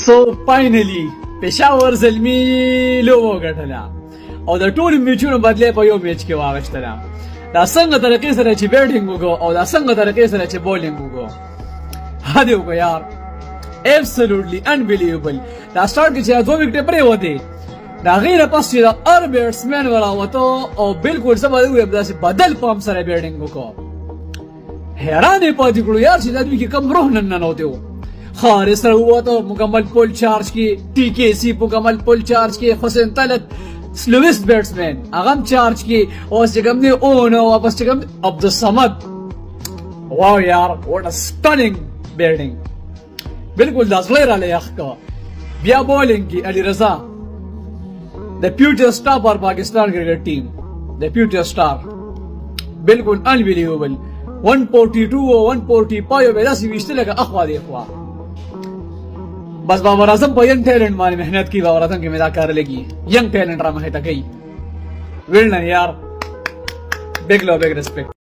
سو فاینلی پېښور زلمي لوبه وګټله او د ټولو میچونو بدلې په یو میچ کې واغشتله. دا څنګه طریقې سره چې بیټینګ وکړو او دا څنګه طریقې سره چې بولینګ وکړو، هدې وکړو یار، ایبسولوټلی انبلیویبل. دا سټارټ کې چې 2 وکټې پرېوتې، د هغې نه پس چې د هر بیټسمین وراوته او بالکل زه به ووایم داسې بدل پام سره بیټینګ وکړو. حیران یې پاتې کړو یار چې دا دوی کې کم روح ننوتی و. خارج سره ووته، مکمل پل چارج کې، ټي کې سی مکمل پل چارج کې، حسین طلعت سلویسٹ بیٹسمین هغه هم چارج کې، اوس چې کوم دی اون او واپس چې کوم عبدالصمد. واو یار، واټ ا سټننګ بیټینګ، بالکل دا زړه راله یخ کا. بیا بولینګ کې علي رضا، د فیوچر سٹار فار پاکستان کرکٹ ټیم، د فیوچر سٹار، بالکل انبلیویبل. 142 او 145 به داسې ویشته لکه اخوا دی اخوا. بس بابر اعظم په ینګ ټیلنٹ باندې محنت کی، بابر اعظم کې مې دا کار لګي، ینګ ټیلنٹ را مخې ته کوي. ویل نه یار، بگ لو بگ ریسپیکٹ.